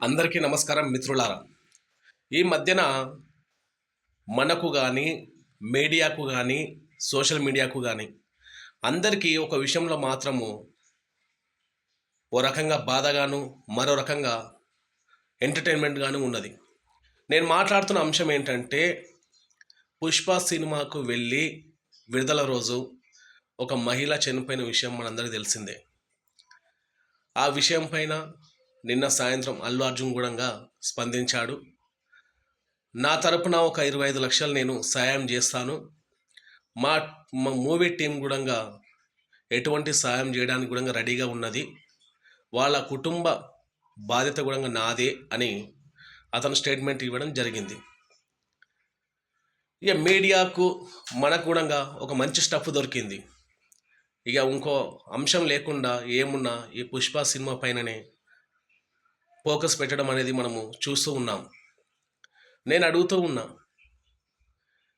అందరికీ నమస్కారం మిత్రులారా. ఈ మధ్యన మనకు కానీ, మీడియాకు కానీ, సోషల్ మీడియాకు కానీ అందరికీ ఒక విషయంలో మాత్రము ఓ రకంగా బాధగాను, మరో రకంగా ఎంటర్టైన్మెంట్గాను ఉన్నది. నేను మాట్లాడుతున్న అంశం ఏంటంటే, పుష్ప సినిమాకు వెళ్ళి విడుదల రోజు ఒక మహిళ చనిపోయిన విషయం మనందరికీ తెలిసిందే. ఆ విషయం పైన నిన్న సాయంత్రం అల్లు అర్జున్ కూడా స్పందించాడు. నా తరపున ఒక 25 లక్షలు నేను సాయం చేస్తాను. మా మా మూవీ టీం కూడా ఎటువంటి సాయం చేయడానికి కూడా రెడీగా ఉన్నది. వాళ్ళ కుటుంబ బాధ్యత కూడా నాదే అని అతను స్టేట్మెంట్ ఇవ్వడం జరిగింది. ఇక మీడియాకు మనకు కూడా ఒక మంచి స్టఫ్ దొరికింది. ఇక ఇంకో అంశం లేకుండా ఏమున్నా ఈ పుష్ప సినిమా పైననే ఫోకస్ పెట్టడం అనేది మనము చూస్తూ ఉన్నాం. నేను అడుగుతూ ఉన్నా,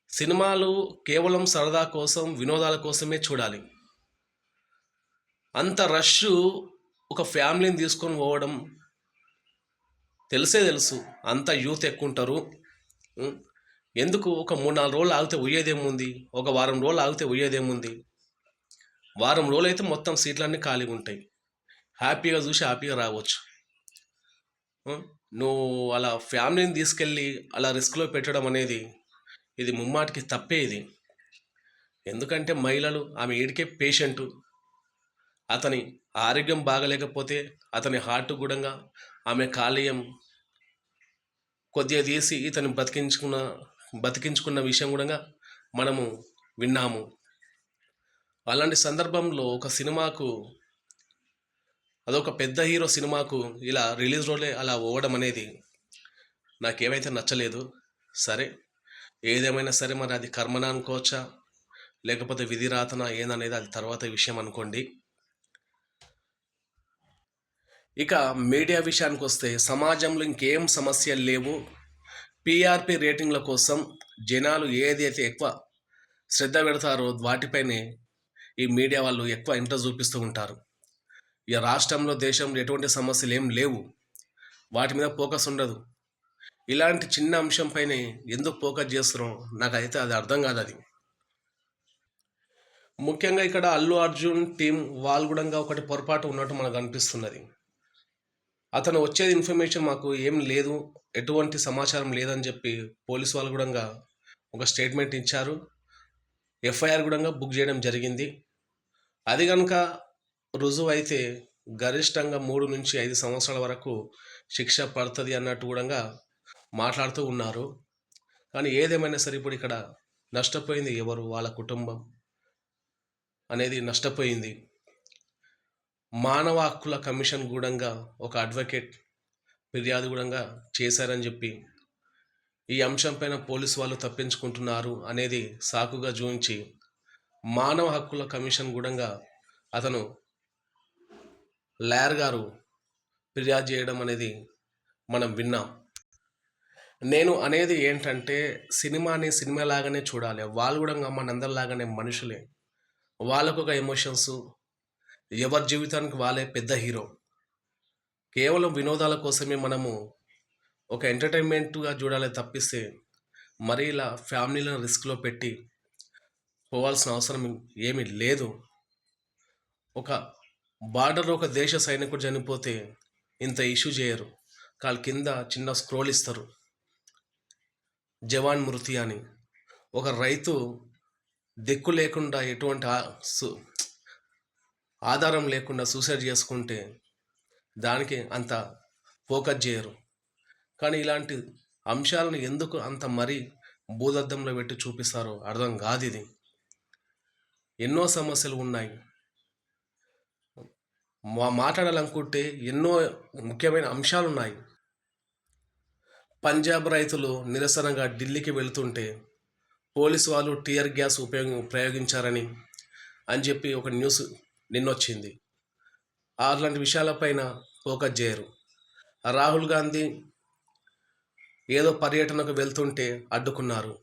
సినిమాలు కేవలం సరదా కోసం, వినోదాల కోసమే చూడాలి. అంత రష్ ఒక ఫ్యామిలీని తీసుకొని పోవడం తెలుసు. అంత యూత్ ఎక్కువ ఉంటారు. ఎందుకు ఒక 3-4 రోజులు ఆగితే పోయేదేముంది, ఒక వారం రోజులు ఆగితే పోయేదేముంది. వారం రోజులు అయితే మొత్తం సీట్లన్నీ ఖాళీగా ఉంటాయి. హ్యాపీగా చూసి హ్యాపీగా రావచ్చు. నువ్వు అలా ఫ్యామిలీని తీసుకెళ్ళి అలా రిస్క్లో పెట్టడం అనేది ఇది ముమ్మాటికి తప్పే. ఇది ఎందుకంటే మహిళలు, ఆమె ఏడికే పేషెంటు, అతని ఆరోగ్యం బాగలేకపోతే అతని హార్ట్ కూడా ఆమె కాలేయం కొద్దిగా తీసి ఇతను బతికించుకున్న విషయం కూడా మనము విన్నాము. అలాంటి సందర్భంలో ఒక సినిమాకు, అదొక పెద్ద హీరో సినిమాకు ఇలా రిలీజ్ రోజే అలా పోవడం అనేది నాకేమైతే నచ్చలేదు. సరే, ఏదేమైనా సరే, మరి అది కర్మన అనుకోవచ్చా లేకపోతే విధి రాతన ఏందనేది అది తర్వాత విషయం అనుకోండి. ఇక మీడియా విషయానికి వస్తే, సమాజంలో ఇంకేం సమస్యలు లేవు. పిఆర్పి రేటింగ్ల కోసం జనాలు ఏదైతే ఎక్కువ శ్రద్ధ పెడతారో వాటిపైనే ఈ మీడియా వాళ్ళు ఎక్కువ ఇంట్రెస్ట్ చూపిస్తూ ఉంటారు. ఇక రాష్ట్రంలో, దేశంలో ఎటువంటి సమస్యలు ఏం లేవు, వాటి మీద ఫోకస్ ఉండదు. ఇలాంటి చిన్న అంశంపైనే ఎందుకు ఫోకస్ చేస్తున్నారో నాకైతే అది అర్థం కాదు. అది ముఖ్యంగా ఇక్కడ అల్లు అర్జున్ టీం వాళ్ళు కూడా ఒకటి పొరపాటు ఉన్నట్టు మనకు అనిపిస్తున్నది. అతను వచ్చేది ఇన్ఫర్మేషన్ మాకు ఏం లేదు, ఎటువంటి సమాచారం లేదని చెప్పి పోలీసు వాళ్ళు కూడా ఒక స్టేట్మెంట్ ఇచ్చారు. ఎఫ్ఐఆర్ కూడా బుక్ చేయడం జరిగింది. అది కనుక రుజువు అయితే గరిష్టంగా 3 నుంచి 5 సంవత్సరాల వరకు శిక్ష పడుతుంది అన్నట్టు కూడా మాట్లాడుతూ ఉన్నారు. కానీ ఏదేమైనా సరే, ఇప్పుడు ఇక్కడ నష్టపోయింది ఎవరు? వాళ్ళ కుటుంబం అనేది నష్టపోయింది. మానవ హక్కుల కమిషన్ కూడా ఒక అడ్వకేట్ ఫిర్యాదు కూడా చేశారని చెప్పి ఈ అంశంపైన పోలీసు వాళ్ళు తప్పించుకుంటున్నారు అనేది సాకుగా చూపించి మానవ హక్కుల కమిషన్ కూడా అతను లాయర్ గారు ఫిర్యాదు చేయడం అనేది మనం విన్నాం. నేను అనేది ఏంటంటే, సినిమాని సినిమాలాగానే చూడాలి. వాళ్ళు కూడా మనందరిలాగానే మనుషులే. వాళ్ళకు ఒక ఎమోషన్స్, ఎవరి జీవితానికి వాళ్ళే పెద్ద హీరో. కేవలం వినోదాల కోసమే మనము ఒక ఎంటర్టైన్మెంట్గా చూడాలి తప్పిస్తే, మరీ ఇలా ఫ్యామిలీలను రిస్క్లో పెట్టి పోవాల్సిన అవసరం ఏమీ లేదు. ఒక బార్డర్లో ఒక దేశ సైనికుడు చనిపోతే ఇంత ఇష్యూ చేయరు. వాళ్ళ కింద చిన్న స్క్రోల్ ఇస్తారు, జవాన్ మృతి అని. ఒక రైతు దిక్కు లేకుండా, ఎటువంటి ఆధారం లేకుండా సూసైడ్ చేసుకుంటే దానికి అంత ఫోకస్ చేయరు. కానీ ఇలాంటి అంశాలను ఎందుకు అంత మరీ భూదద్దంలో పెట్టి చూపిస్తారో అర్థం కాదు. ఇది ఎన్నో సమస్యలు ఉన్నాయి. మాట్లాడాలనుకుంటే ఎన్నో ముఖ్యమైన అంశాలు ఉన్నాయి. పంజాబ్ రైతులు నిరసనగా ఢిల్లీకి వెళుతుంటే పోలీసు వాళ్ళు టియర్ గ్యాస్ ప్రయోగించారని చెప్పి ఒక న్యూస్ నిన్నొచ్చింది. అలాంటి విషయాలపైన ఫోకస్ చేయరు. రాహుల్ గాంధీ ఏదో పర్యటనకు వెళ్తుంటే అడ్డుకున్నారు,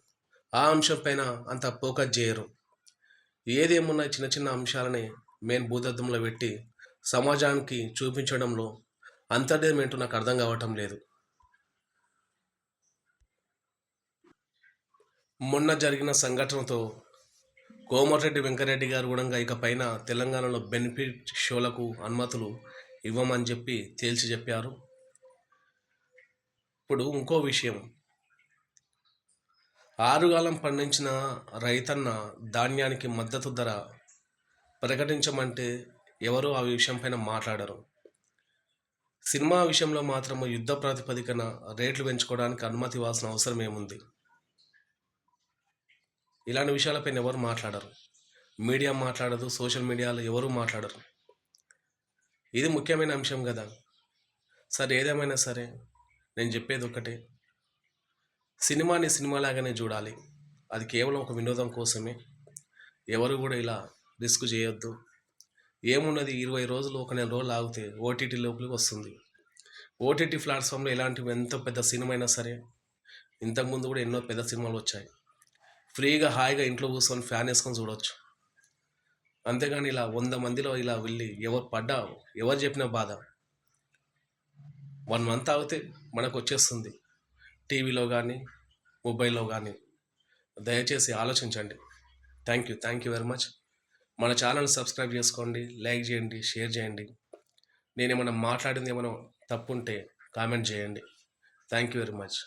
ఆ అంశం పైన అంత ఫోకస్ చేయరు. ఏదేమున్నా చిన్న చిన్న అంశాలని మెయిన్ భూతద్దంలో పెట్టి సమాజానికి చూపించడంలో అంతర్యం ఏంటో నాకు అర్థం కావటం లేదు. మొన్న జరిగిన సంఘటనతో కోమటిరెడ్డి వెంకరెడ్డి గారు కూడా ఇక పైన తెలంగాణలో బెనిఫిట్ షోలకు అనుమతులు ఇవ్వమని చెప్పి తేల్చి చెప్పారు. ఇప్పుడు ఇంకో విషయం, ఆరుగాలం పండించిన రైతన్న ధాన్యానికి మద్దతు ధర ప్రకటించమంటే ఎవరు ఆ విషయం పైన మాట్లాడరు. సినిమా విషయంలో మాత్రము యుద్ధ ప్రాతిపదికన రేట్లు పెంచుకోవడానికి అనుమతి ఇవ్వాల్సిన అవసరం ఏముంది? ఇలాంటి విషయాలపైన ఎవరు మాట్లాడరు. మీడియా మాట్లాడదు, సోషల్ మీడియాలో ఎవరు మాట్లాడరు. ఇది ముఖ్యమైన అంశం కదా. సరే, ఏదేమైనా సరే నేను చెప్పేది ఒకటే, సినిమాని సినిమాలాగానే చూడాలి. అది కేవలం ఒక వినోదం కోసమే. ఎవరు కూడా ఇలా రిస్క్ చేయొద్దు. ఏమున్నది, 20 రోజులు, ఒక నెల రోజులు ఆగితే ఓటీటీ లోపలికి వస్తుంది. ఓటీటీ ప్లాట్ఫామ్లో ఎలాంటివి, ఎంత పెద్ద సినిమా అయినా సరే, ఇంతకుముందు కూడా ఎన్నో పెద్ద సినిమాలు వచ్చాయి, ఫ్రీగా హాయిగా ఇంట్లో కూర్చొని ఫ్యాన్ వేసుకొని చూడవచ్చు. అంతేగాని ఇలా 100 మందిలో ఇలా వెళ్ళి ఎవరు చెప్పిన బాధ. 1 మంత్ ఆగితే మనకు వచ్చేస్తుంది టీవీలో కానీ మొబైల్లో కానీ. దయచేసి ఆలోచించండి. Thank you very much. మన ఛానల్ సబ్స్క్రైబ్ చేసుకోండి, లైక్ చేయండి, షేర్ చేయండి. నేను ఏమైనా మాట్లాడింది ఏమైనా తప్పు ఉంటే కామెంట్ చేయండి. Thank you very much.